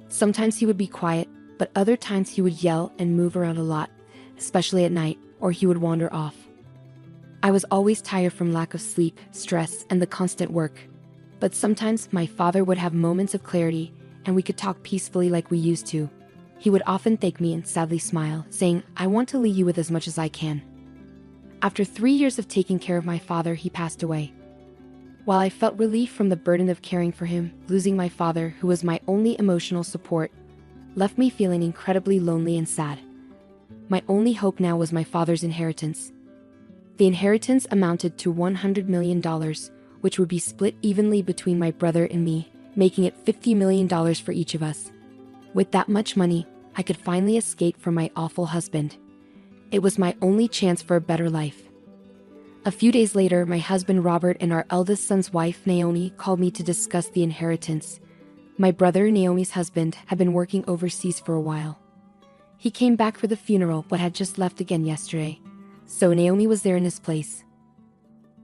Sometimes he would be quiet, but other times he would yell and move around a lot, especially at night, or he would wander off. I was always tired from lack of sleep, stress, and the constant work. But sometimes my father would have moments of clarity, and we could talk peacefully like we used to. He would often thank me and sadly smile, saying, "I want to leave you with as much as I can." After 3 years of taking care of my father, he passed away. While I felt relief from the burden of caring for him, losing my father, who was my only emotional support, left me feeling incredibly lonely and sad. My only hope now was my father's inheritance. The inheritance amounted to $100 million, which would be split evenly between my brother and me, making it $50 million for each of us. With that much money, I could finally escape from my awful husband. It was my only chance for a better life. A few days later, my husband Robert and our eldest son's wife Naomi called me to discuss the inheritance. My brother, Naomi's husband, had been working overseas for a while. He came back for the funeral but had just left again yesterday, so Naomi was there in his place.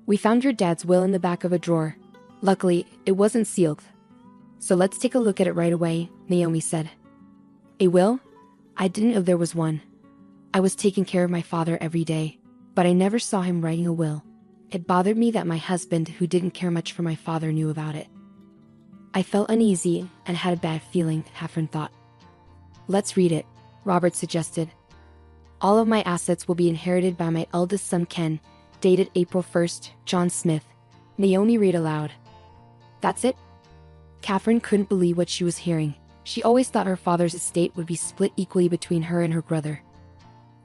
"We found your dad's will in the back of a drawer. Luckily, it wasn't sealed. So let's take a look at it right away," Naomi said. "A will? I didn't know there was one. I was taking care of my father every day, but I never saw him writing a will. It bothered me that my husband, who didn't care much for my father, knew about it." I felt uneasy and had a bad feeling, Catherine thought. "Let's read it," Robert suggested. "All of my assets will be inherited by my eldest son Ken. dated April 1st, John Smith. Naomi read aloud. That's it? Catherine couldn't believe what she was hearing. She always thought her father's estate would be split equally between her and her brother.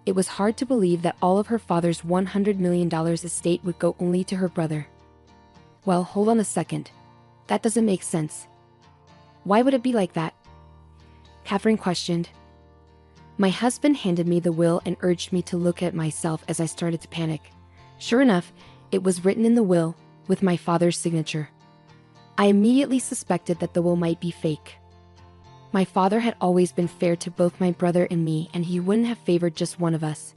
It was hard to believe that all of her father's $100 million estate would go only to her brother. Well, hold on a second. That doesn't make sense. Why would it be like that? Catherine questioned. My husband handed me the will and urged me to look at myself as I started to panic. Sure enough, it was written in the will, with my father's signature. I immediately suspected that the will might be fake. My father had always been fair to both my brother and me, and he wouldn't have favored just one of us.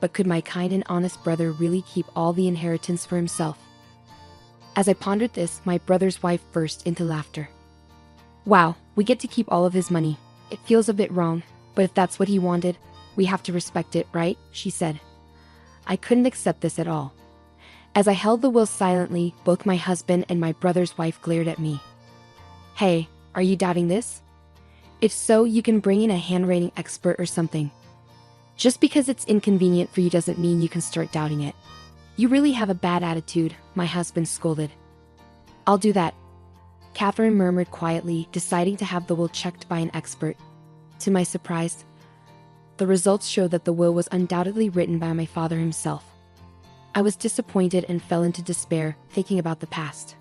But could my kind and honest brother really keep all the inheritance for himself? As I pondered this, my brother's wife burst into laughter. Wow, we get to keep all of his money. It feels a bit wrong, but if that's what he wanted, we have to respect it, right? She said. I couldn't accept this at all. As I held the will silently, both my husband and my brother's wife glared at me. Hey, are you doubting this? If so, you can bring in a handwriting expert or something. Just because it's inconvenient for you doesn't mean you can start doubting it. You really have a bad attitude, my husband scolded. I'll do that, Catherine murmured quietly, deciding to have the will checked by an expert. To my surprise, the results showed that the will was undoubtedly written by my father himself. I was disappointed and fell into despair, thinking about the past.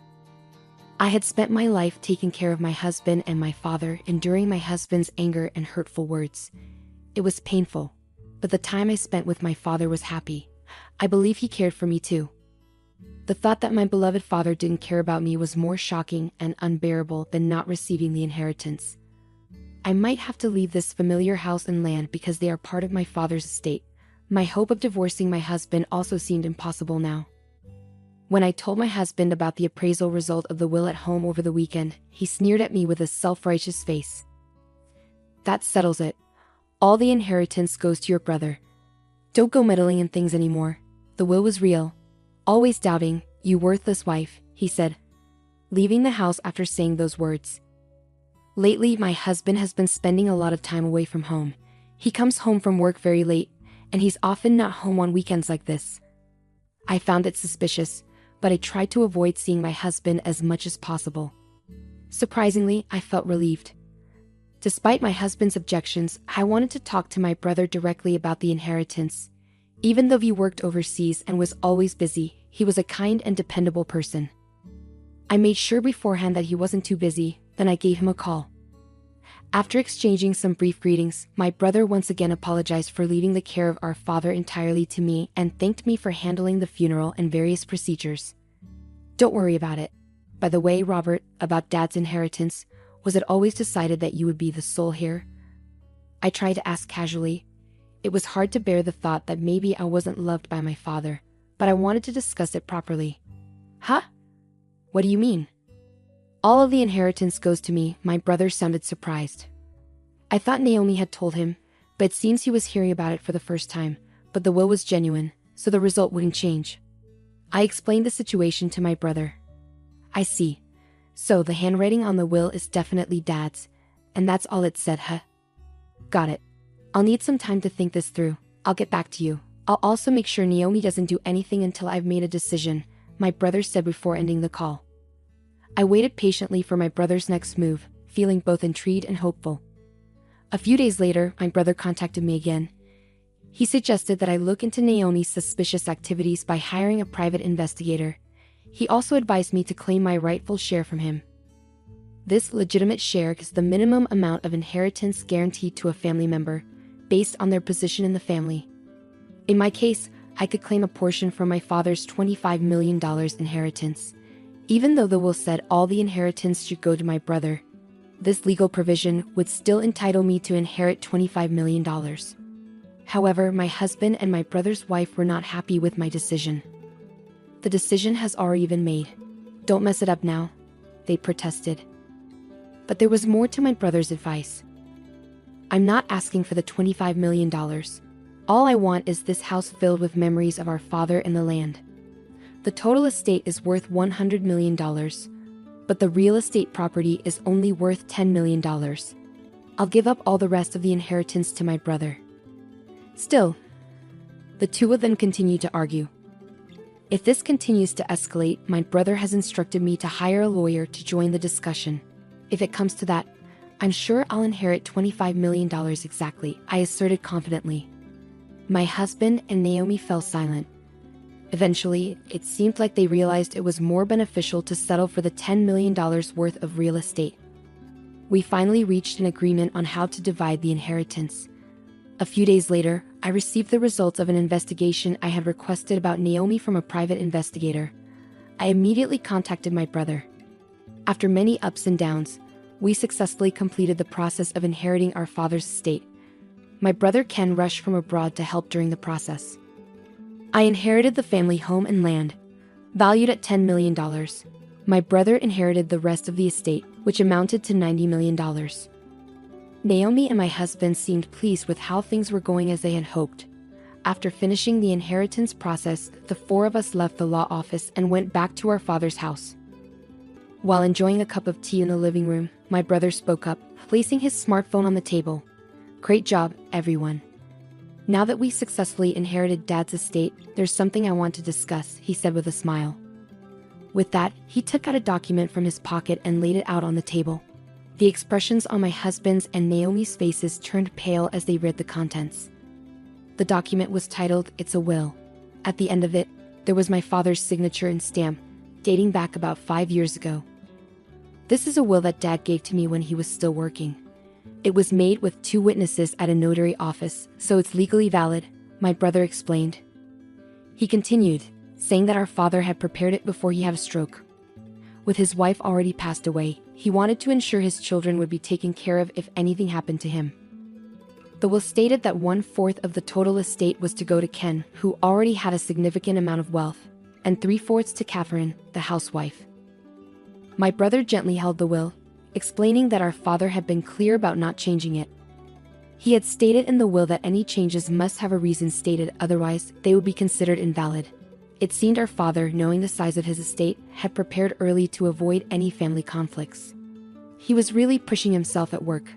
I had spent my life taking care of my husband and my father, enduring my husband's anger and hurtful words. It was painful, but the time I spent with my father was happy. I believe he cared for me too. The thought that my beloved father didn't care about me was more shocking and unbearable than not receiving the inheritance. I might have to leave this familiar house and land because they are part of my father's estate. My hope of divorcing my husband also seemed impossible now. When I told my husband about the appraisal result of the will at home over the weekend, he sneered at me with a self-righteous face. That settles it. All the inheritance goes to your brother. Don't go meddling in things anymore. The will was real. Always doubting, you worthless wife, he said, leaving the house after saying those words. Lately, my husband has been spending a lot of time away from home. He comes home from work very late, and he's often not home on weekends like this. I found it suspicious, but I tried to avoid seeing my husband as much as possible. Surprisingly, I felt relieved. Despite my husband's objections, I wanted to talk to my brother directly about the inheritance. Even though he worked overseas and was always busy, he was a kind and dependable person. I made sure beforehand that he wasn't too busy, then I gave him a call. After exchanging some brief greetings, my brother once again apologized for leaving the care of our father entirely to me and thanked me for handling the funeral and various procedures. Don't worry about it. By the way, Robert, about Dad's inheritance, was it always decided that you would be the sole heir? I tried to ask casually. It was hard to bear the thought that maybe I wasn't loved by my father, but I wanted to discuss it properly. Huh? What do you mean? All of the inheritance goes to me, my brother sounded surprised. I thought Naomi had told him, but it seems he was hearing about it for the first time, but the will was genuine, so the result wouldn't change. I explained the situation to my brother. I see. So the handwriting on the will is definitely Dad's, and that's all it said, huh? Got it. I'll need some time to think this through. I'll get back to you. I'll also make sure Naomi doesn't do anything until I've made a decision, my brother said before ending the call. I waited patiently for my brother's next move, feeling both intrigued and hopeful. A few days later, my brother contacted me again. He suggested that I look into Naomi's suspicious activities by hiring a private investigator. He also advised me to claim my rightful share from him. This legitimate share is the minimum amount of inheritance guaranteed to a family member, based on their position in the family. In my case, I could claim a portion from my father's $25 million inheritance. Even though the will said all the inheritance should go to my brother, this legal provision would still entitle me to inherit $25 million. However, my husband and my brother's wife were not happy with my decision. The decision has already been made. Don't mess it up now, they protested. But there was more to my brother's advice. I'm not asking for the $25 million. All I want is this house filled with memories of our father and the land. The total estate is worth $100 million, but the real estate property is only worth $10 million. I'll give up all the rest of the inheritance to my brother. Still, the two of them continued to argue. If this continues to escalate, my brother has instructed me to hire a lawyer to join the discussion. If it comes to that, I'm sure I'll inherit $25 million exactly, I asserted confidently. My husband and Naomi fell silent. Eventually, it seemed like they realized it was more beneficial to settle for the $10 million worth of real estate. We finally reached an agreement on how to divide the inheritance. A few days later, I received the results of an investigation I had requested about Naomi from a private investigator. I immediately contacted my brother. After many ups and downs, we successfully completed the process of inheriting our father's estate. My brother Ken rushed from abroad to help during the process. I inherited the family home and land, valued at $10 million. My brother inherited the rest of the estate, which amounted to $90 million. Naomi and my husband seemed pleased with how things were going as they had hoped. After finishing the inheritance process, the four of us left the law office and went back to our father's house. While enjoying a cup of tea in the living room, my brother spoke up, placing his smartphone on the table. "Great job, everyone. Now that we successfully inherited Dad's estate, there's something I want to discuss," he said with a smile. With that, he took out a document from his pocket and laid it out on the table. The expressions on my husband's and Naomi's faces turned pale as they read the contents. The document was titled, "It's a Will." At the end of it, there was my father's signature and stamp, dating back about 5 years ago. "This is a will that Dad gave to me when he was still working. It was made with 2 witnesses at a notary office, so it's legally valid," my brother explained. He continued, saying that our father had prepared it before he had a stroke. With his wife already passed away, he wanted to ensure his children would be taken care of if anything happened to him. The will stated that 1/4 of the total estate was to go to Ken, who already had a significant amount of wealth, and 3/4 to Catherine, the housewife. My brother gently held the will, explaining that our father had been clear about not changing it. He had stated in the will that any changes must have a reason stated, otherwise they would be considered invalid. It seemed our father, knowing the size of his estate, had prepared early to avoid any family conflicts. He was really pushing himself at work.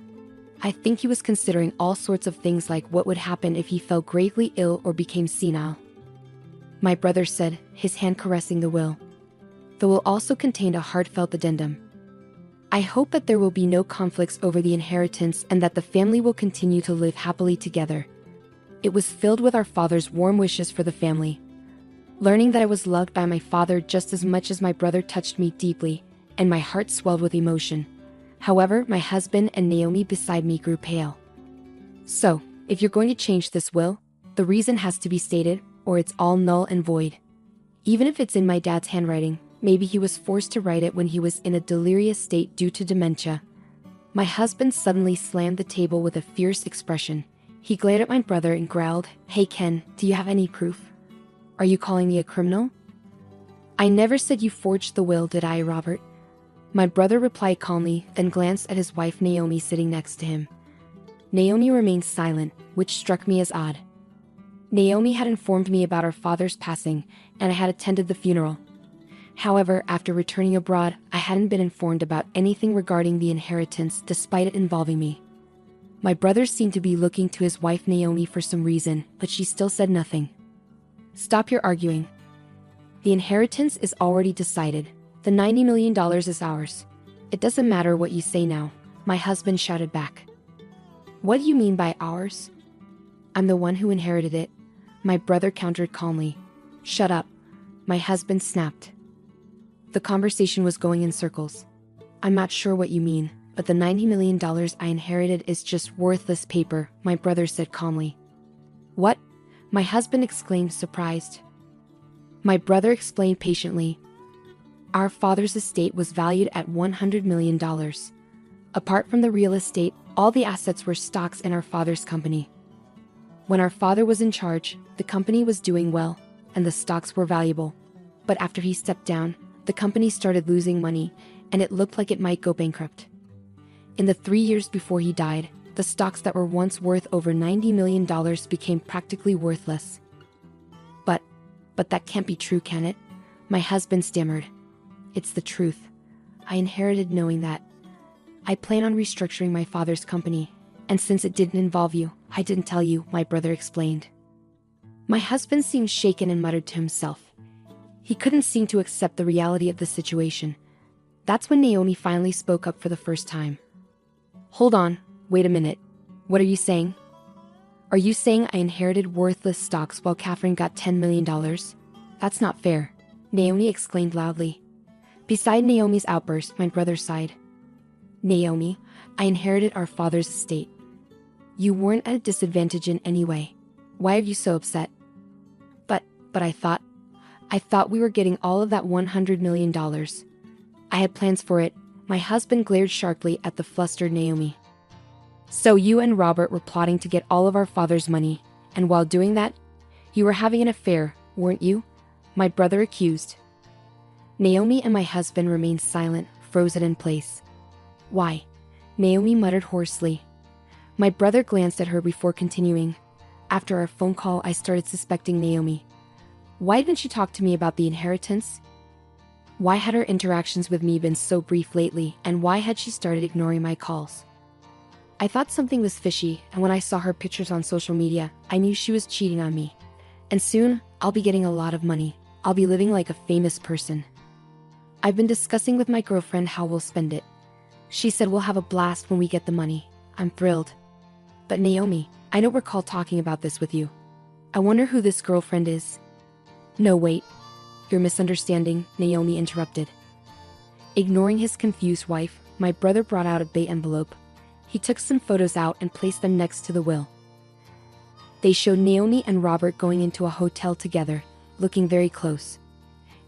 I think he was considering all sorts of things like what would happen if he fell gravely ill or became senile. My brother said, his hand caressing the will. The will also contained a heartfelt addendum. "I hope that there will be no conflicts over the inheritance and that the family will continue to live happily together." It was filled with our father's warm wishes for the family. Learning that I was loved by my father just as much as my brother touched me deeply, and my heart swelled with emotion. However, my husband and Naomi beside me grew pale. "So, if you're going to change this will, the reason has to be stated, or it's all null and void. Even if it's in my dad's handwriting, maybe he was forced to write it when he was in a delirious state due to dementia." My husband suddenly slammed the table with a fierce expression. He glared at my brother and growled, "Hey Ken, do you have any proof? Are you calling me a criminal?" "I never said you forged the will, did I, Robert?" My brother replied calmly, then glanced at his wife Naomi sitting next to him. Naomi remained silent, which struck me as odd. Naomi had informed me about our father's passing, and I had attended the funeral. However, after returning abroad, I hadn't been informed about anything regarding the inheritance despite it involving me. My brother seemed to be looking to his wife Naomi for some reason, but she still said nothing. "Stop your arguing. The inheritance is already decided. The $90 million is ours. It doesn't matter what you say now," my husband shouted back. "What do you mean by ours? I'm the one who inherited it," my brother countered calmly. "Shut up," my husband snapped. The conversation was going in circles. "I'm not sure what you mean, but the $90 million I inherited is just worthless paper," my brother said calmly. "What?" my husband exclaimed, surprised. My brother explained patiently. "Our father's estate was valued at $100 million. Apart from the real estate, all the assets were stocks in our father's company. When our father was in charge, the company was doing well, and the stocks were valuable. But after he stepped down, the company started losing money, and it looked like it might go bankrupt. In the 3 years before he died, the stocks that were once worth over $90 million became practically worthless." But that can't be true, can it?" my husband stammered. "It's the truth. I inherited knowing that. I plan on restructuring my father's company, and since it didn't involve you, I didn't tell you," my brother explained. My husband seemed shaken and muttered to himself. He couldn't seem to accept the reality of the situation. That's when Naomi finally spoke up for the first time. Hold on, wait a minute. What are you saying? Are you saying I inherited worthless stocks while Catherine got $10 million? That's not fair, Naomi exclaimed loudly. Beside Naomi's outburst, my brother sighed. Naomi, I inherited our father's estate. You weren't at a disadvantage in any way. Why are you so upset? But I thought we were getting all of that $100 million. I had plans for it. My husband glared sharply at the flustered Naomi. So you and Robert were plotting to get all of our father's money, and while doing that, you were having an affair, weren't you? My brother accused. Naomi and my husband remained silent, frozen in place. Why? Naomi muttered hoarsely. My brother glanced at her before continuing. After our phone call, I started suspecting Naomi. Why didn't she talk to me about the inheritance? Why had her interactions with me been so brief lately, and why had she started ignoring my calls? I thought something was fishy, and when I saw her pictures on social media, I knew she was cheating on me. And soon, I'll be getting a lot of money. I'll be living like a famous person. I've been discussing with my girlfriend how we'll spend it. She said we'll have a blast when we get the money. I'm thrilled. But Naomi, I don't recall talking about this with you. I wonder who this girlfriend is. No, wait. You're misunderstanding, Naomi interrupted. Ignoring his confused wife, my brother brought out a bait envelope. He took some photos out and placed them next to the will. They showed Naomi and Robert going into a hotel together, looking very close.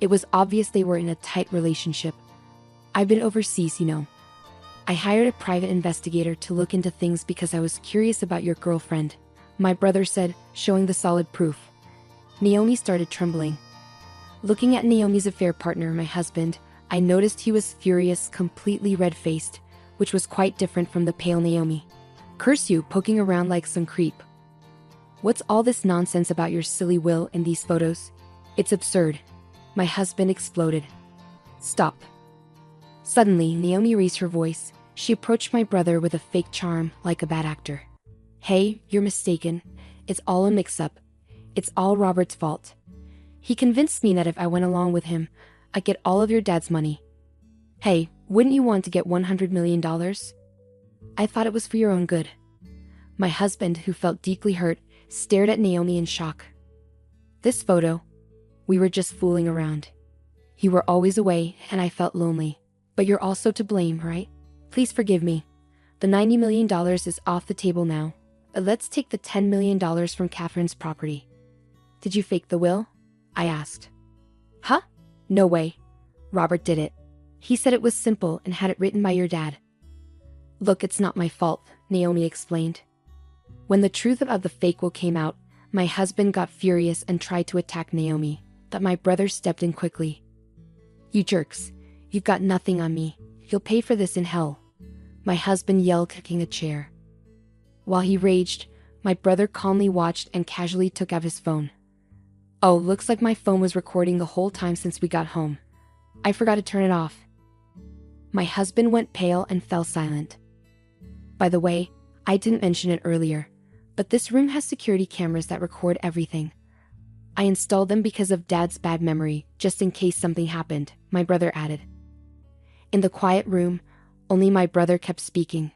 It was obvious they were in a tight relationship. I've been overseas, you know. I hired a private investigator to look into things because I was curious about your girlfriend, my brother said, showing the solid proof. Naomi started trembling. Looking at Naomi's affair partner, my husband, I noticed he was furious, completely red-faced, which was quite different from the pale Naomi. Curse you, poking around like some creep. What's all this nonsense about your silly will in these photos? It's absurd. My husband exploded. Stop. Suddenly, Naomi raised her voice. She approached my brother with a fake charm, like a bad actor. Hey, you're mistaken. It's all a mix-up. It's all Robert's fault. He convinced me that if I went along with him, I'd get all of your dad's money. Hey, wouldn't you want to get $100 million? I thought it was for your own good. My husband, who felt deeply hurt, stared at Naomi in shock. This photo, we were just fooling around. You were always away, and I felt lonely. But you're also to blame, right? Please forgive me. The $90 million is off the table now. Let's take the $10 million from Catherine's property. Did you fake the will? I asked. Huh? No way. Robert did it. He said it was simple and had it written by your dad. Look, it's not my fault, Naomi explained. When the truth about the fake will came out, my husband got furious and tried to attack Naomi, but my brother stepped in quickly. You jerks. You've got nothing on me. You'll pay for this in hell. My husband yelled, kicking a chair. While he raged, my brother calmly watched and casually took out his phone. Oh, looks like my phone was recording the whole time since we got home. I forgot to turn it off. My husband went pale and fell silent. By the way, I didn't mention it earlier, but this room has security cameras that record everything. I installed them because of Dad's bad memory, just in case something happened, my brother added. In the quiet room, only my brother kept speaking.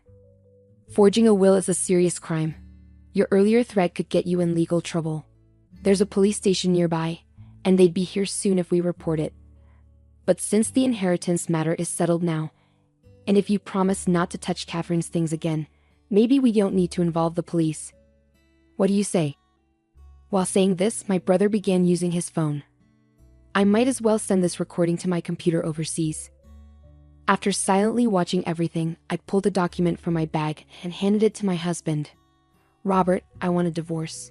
Forging a will is a serious crime. Your earlier threat could get you in legal trouble. There's a police station nearby, and they'd be here soon if we report it. But since the inheritance matter is settled now, and if you promise not to touch Catherine's things again, maybe we don't need to involve the police. What do you say? While saying this, my brother began using his phone. I might as well send this recording to my computer overseas. After silently watching everything, I pulled a document from my bag and handed it to my husband. Robert, I want a divorce.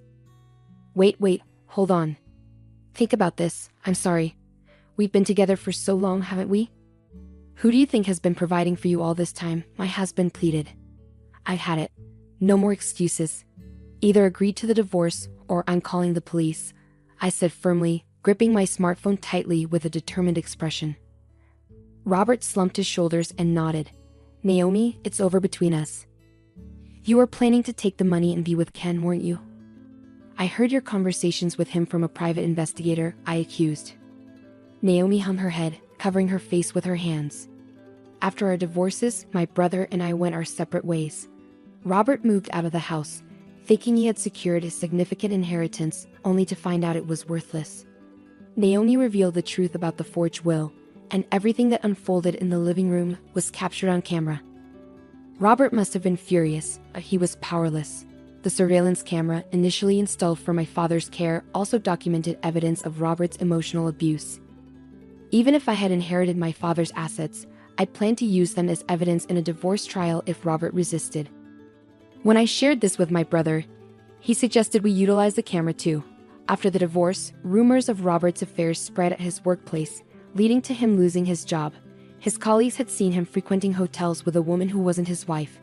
Wait, hold on. Think about this. I'm sorry. We've been together for so long, haven't we? Who do you think has been providing for you all this time? My husband pleaded. I've had it. No more excuses. Either agree to the divorce or I'm calling the police, I said firmly, gripping my smartphone tightly with a determined expression. Robert slumped his shoulders and nodded. Naomi, it's over between us. You were planning to take the money and be with Ken, weren't you? I heard your conversations with him from a private investigator, I accused. Naomi hung her head, covering her face with her hands. After our divorces, my brother and I went our separate ways. Robert moved out of the house, thinking he had secured a significant inheritance, only to find out it was worthless. Naomi revealed the truth about the forged will, and everything that unfolded in the living room was captured on camera. Robert must have been furious, but he was powerless. The surveillance camera, initially installed for my father's care, also documented evidence of Robert's emotional abuse. Even if I had inherited my father's assets, I planned to use them as evidence in a divorce trial if Robert resisted. When I shared this with my brother, he suggested we utilize the camera too. After the divorce, rumors of Robert's affairs spread at his workplace, leading to him losing his job. His colleagues had seen him frequenting hotels with a woman who wasn't his wife.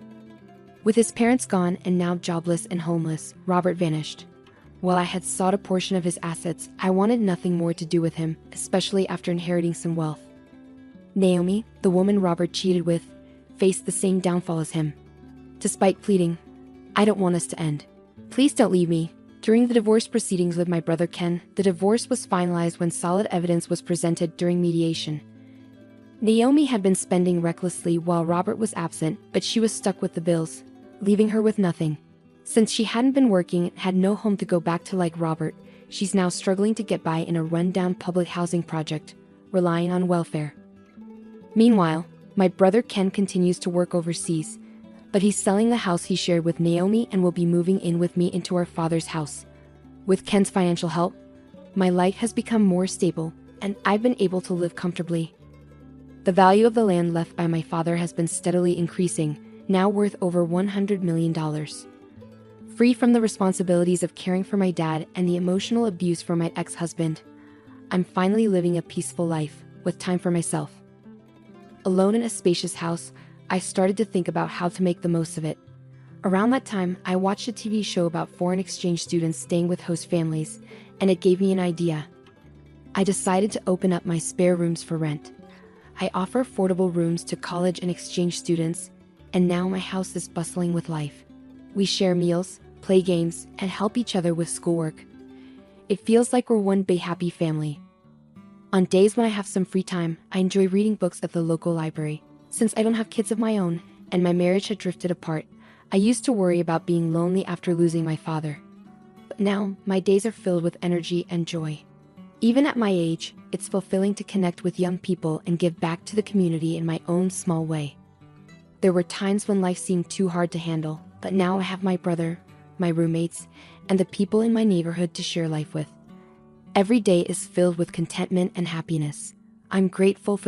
With his parents gone and now jobless and homeless, Robert vanished. While I had sought a portion of his assets, I wanted nothing more to do with him, especially after inheriting some wealth. Naomi, the woman Robert cheated with, faced the same downfall as him. Despite pleading, "I don't want us to end. Please don't leave me." During the divorce proceedings with my brother Ken, the divorce was finalized when solid evidence was presented during mediation. Naomi had been spending recklessly while Robert was absent, but she was stuck with the bills, leaving her with nothing. Since she hadn't been working and had no home to go back to like Robert, she's now struggling to get by in a rundown public housing project, relying on welfare. Meanwhile, my brother Ken continues to work overseas, but he's selling the house he shared with Naomi and will be moving in with me into our father's house. With Ken's financial help, my life has become more stable, and I've been able to live comfortably. The value of the land left by my father has been steadily increasing, now worth over $100 million. Free from the responsibilities of caring for my dad and the emotional abuse from my ex-husband, I'm finally living a peaceful life, with time for myself. Alone in a spacious house, I started to think about how to make the most of it. Around that time, I watched a TV show about foreign exchange students staying with host families, and it gave me an idea. I decided to open up my spare rooms for rent. I offer affordable rooms to college and exchange students, and now my house is bustling with life. We share meals, play games, and help each other with schoolwork. It feels like we're one big happy family. On days when I have some free time, I enjoy reading books at the local library. Since I don't have kids of my own, and my marriage had drifted apart, I used to worry about being lonely after losing my father. But now, my days are filled with energy and joy. Even at my age, it's fulfilling to connect with young people and give back to the community in my own small way. There were times when life seemed too hard to handle, but now I have my brother, my roommates, and the people in my neighborhood to share life with. Every day is filled with contentment and happiness. I'm grateful for